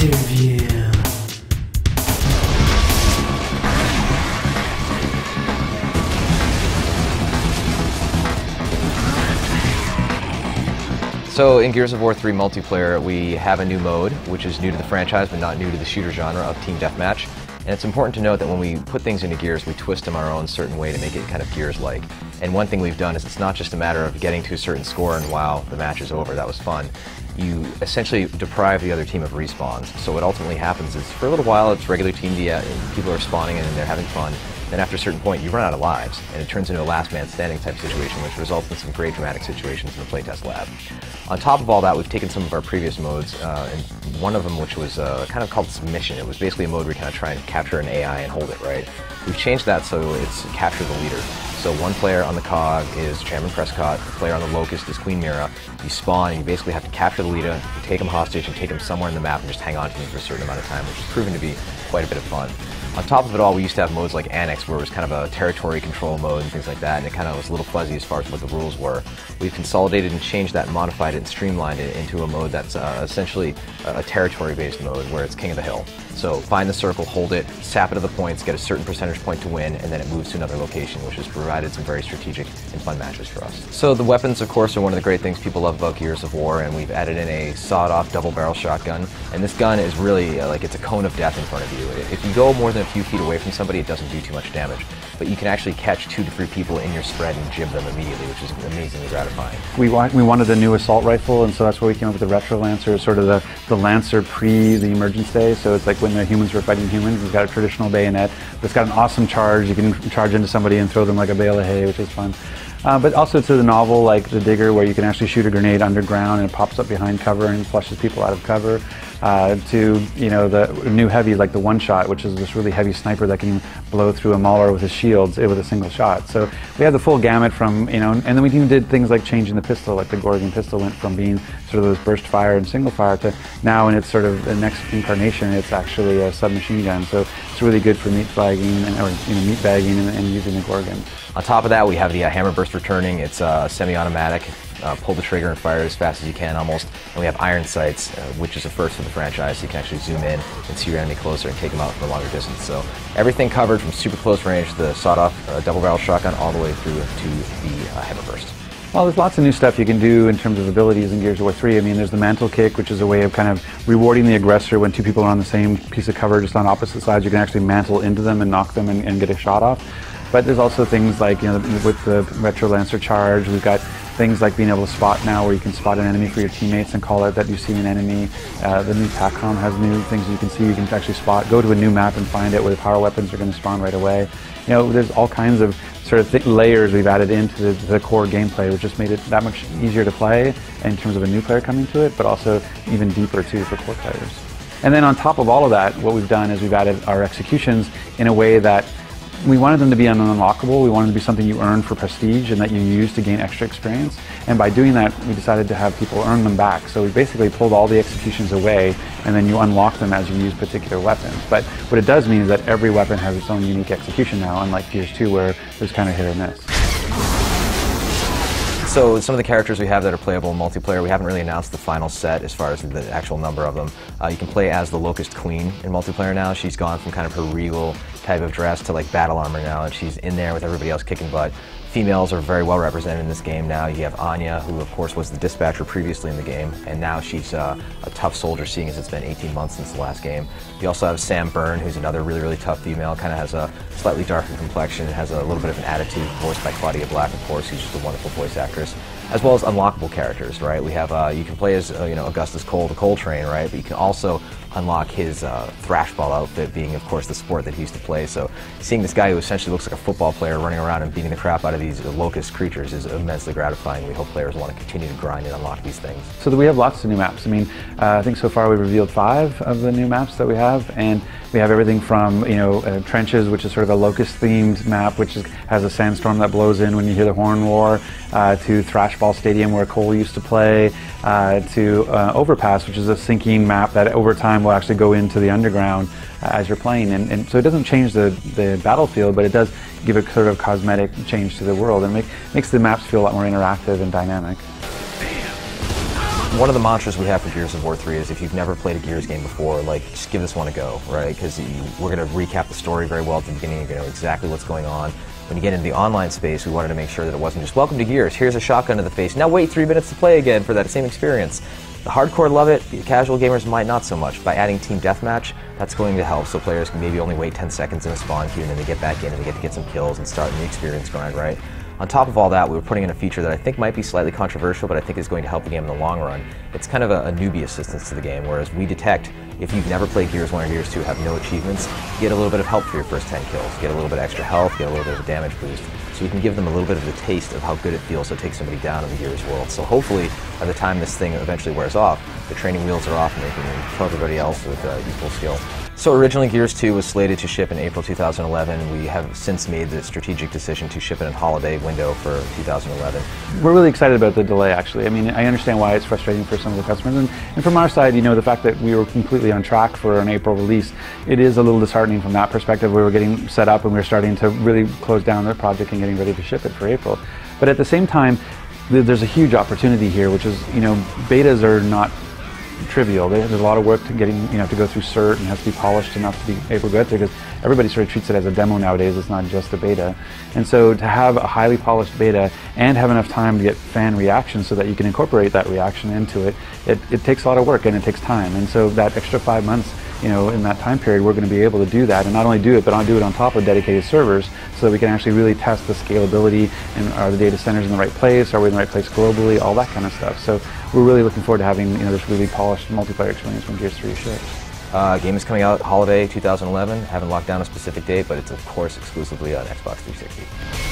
Interview. So in Gears of War 3 multiplayer, we have a new mode, which is new to the franchise, but not new to the shooter genre of Team Deathmatch. And it's important to note that when we put things into Gears, we twist them our own certain way to make it kind of Gears-like. And one thing we've done is it's not just a matter of getting to a certain score and wow, the match is over, that was fun. You essentially deprive the other team of respawns. So what ultimately happens is for a little while it's regular team and people are spawning and they're having fun. Then after a certain point, you run out of lives, and it turns into a last man standing type situation, which results in some great dramatic situations in the playtest lab. On top of all that, we've taken some of our previous modes, and one of them, which was kind of called Submission. It was basically a mode where you kind of try and capture an AI and hold it, right? We've changed that so it's capture the leader. So one player on the COG is Chairman Prescott, the player on the Locust is Queen Mira. You spawn and you basically have to capture the leader, you take him hostage and take him somewhere in the map and just hang on to him for a certain amount of time, which has proven to be quite a bit of fun. On top of it all, we used to have modes like Annex, where it was kind of a territory control mode and things like that, and it kind of was a little fuzzy as far as what the rules were. We've consolidated and changed that, modified it, and streamlined it into a mode that's essentially a territory-based mode, where it's King of the Hill. So find the circle, hold it, sap it to the points, get a certain percentage point to win, and then it moves to another location, which has provided some very strategic and fun matches for us. So the weapons, of course, are one of the great things people love about Gears of War, and we've added in a sawed-off double-barrel shotgun. And this gun is really like it's a cone of death in front of you. If you go more than a few feet away from somebody, it doesn't do too much damage. But you can actually catch 2 to 3 people in your spread and jib them immediately, which is amazingly gratifying. We wanted a new assault rifle, and so that's why we came up with the Retro Lancer, sort of the Lancer pre the Emergence Day. So it's like when the humans were fighting humans. It's got a traditional bayonet, but it's got an awesome charge. You can charge into somebody and throw them like a bale of hay, which is fun. But also to the novel like the Digger, where you can actually shoot a grenade underground and it pops up behind cover and flushes people out of cover. To the new heavy like the One Shot, which is this really heavy sniper that can blow through a Mauler with his shields with a single shot. So we had the full gamut from and then we even did things like changing the pistol, like the Gorgon pistol went from being sort of those burst fire and single fire to now in its sort of the next incarnation it's actually a submachine gun. So it's really good for meat bagging meat bagging and using the Gorgon. On top of that, we have the Hammer Burst returning. It's semi-automatic. Pull the trigger and fire it as fast as you can almost. And we have iron sights, which is a first for the franchise, so you can actually zoom in and see your enemy closer and take them out from a longer distance. So everything covered from super close range, the sawed-off double-barrel shotgun, all the way through to the Hammer Burst. Well, there's lots of new stuff you can do in terms of abilities in Gears of War 3. I mean, there's the mantle kick, which is a way of kind of rewarding the aggressor when 2 people are on the same piece of cover, just on opposite sides. You can actually mantle into them and knock them and get a shot off. But there's also things like, with the Retro Lancer charge, we've got things like being able to spot now, where you can spot an enemy for your teammates and call out that you see an enemy. The new TACCOM has new things you can see. You can actually spot, go to a new map and find it where the power weapons are going to spawn right away. There's all kinds of sort of layers we've added into the core gameplay, which just made it that much easier to play in terms of a new player coming to it, but also even deeper too for core players. And then on top of all of that, what we've done is we've added our executions in a way that we wanted them to be unlockable. We wanted them to be something you earn for prestige and that you use to gain extra experience. And by doing that, we decided to have people earn them back. So we basically pulled all the executions away, and then you unlock them as you use particular weapons. But what it does mean is that every weapon has its own unique execution now, unlike Gears 2, where there's kind of hit or miss. So some of the characters we have that are playable in multiplayer, we haven't really announced the final set as far as the actual number of them. You can play as the Locust Queen in multiplayer now. She's gone from kind of her regal type of dress to like battle armor now, and she's in there with everybody else kicking butt. Females are very well represented in this game now. You have Anya, who of course was the dispatcher previously in the game, and now she's a tough soldier, seeing as it's been 18 months since the last game. You also have Sam Byrne, who's another really, really tough female, kind of has a slightly darker complexion, has a little bit of an attitude, voiced by Claudia Black, of course, who's just a wonderful voice actress. As well as unlockable characters, right? We have, you can play as, Augustus Cole, the Cole Train, right? But you can also unlock his thrashball outfit, being, of course, the sport that he used to play. So seeing this guy who essentially looks like a football player running around and beating the crap out of these locust creatures is immensely gratifying. We hope players want to continue to grind and unlock these things. So we have lots of new maps. I mean, I think so far we've revealed 5 of the new maps that we have, and we have everything from, Trenches, which is sort of a locust-themed map, which has a sandstorm that blows in when you hear the horn roar, to Thrashball Stadium, where Cole used to play, to Overpass, which is a sinking map that over time will actually go into the underground as you're playing. And so it doesn't change the battlefield, but it does give a sort of cosmetic change to the world and makes the maps feel a lot more interactive and dynamic. Bam. One of the mantras we have for Gears of War 3 is if you've never played a Gears game before, like, just give this one a go, right? Because we're going to recap the story very well at the beginning. You're going to know exactly what's going on. When you get into the online space, we wanted to make sure that it wasn't just, welcome to Gears, here's a shotgun to the face, now wait 3 minutes to play again for that same experience. The hardcore love it, the casual gamers might not so much. By adding Team Deathmatch, that's going to help, so players can maybe only wait 10 seconds in a spawn queue and then they get back in and they get some kills and start the experience grind, right? On top of all that, we were putting in a feature that I think might be slightly controversial, but I think is going to help the game in the long run. It's kind of a newbie assistance to the game, whereas we detect if you've never played Gears 1 or Gears 2, have no achievements, get a little bit of help for your first 10 kills, get a little bit extra health, get a little bit of a damage boost. So you can give them a little bit of a taste of how good it feels to take somebody down in the Gears world. So hopefully, by the time this thing eventually wears off, the training wheels are off and they can kill everybody else with equal skill. So originally Gears 2 was slated to ship in April 2011. We have since made the strategic decision to ship it in holiday window for 2011. We're really excited about the delay, actually. I mean, I understand why it's frustrating for some of the customers. And from our side, you know, the fact that we were completely on track for an April release, it is a little disheartening from that perspective. We were getting set up and we were starting to really close down the project and getting ready to ship it for April. But at the same time, there's a huge opportunity here, which is, you know, betas are not trivial. There's a lot of work to getting, you know, to go through cert and has to be polished enough to be able to get there, because everybody sort of treats it as a demo nowadays. It's not just a beta. And so to have a highly polished beta and have enough time to get fan reaction so that you can incorporate that reaction into it, it takes a lot of work and it takes time. And so that extra 5 months, you know, in that time period, we're going to be able to do that, and not only do it, but do it on top of dedicated servers, so that we can actually really test the scalability and are the data centers in the right place, are we in the right place globally, all that kind of stuff. So we're really looking forward to having, you know, this really polished multiplayer experience when Gears 3 ships. Game is coming out holiday 2011. Haven't locked down a specific date, but it's of course exclusively on Xbox 360.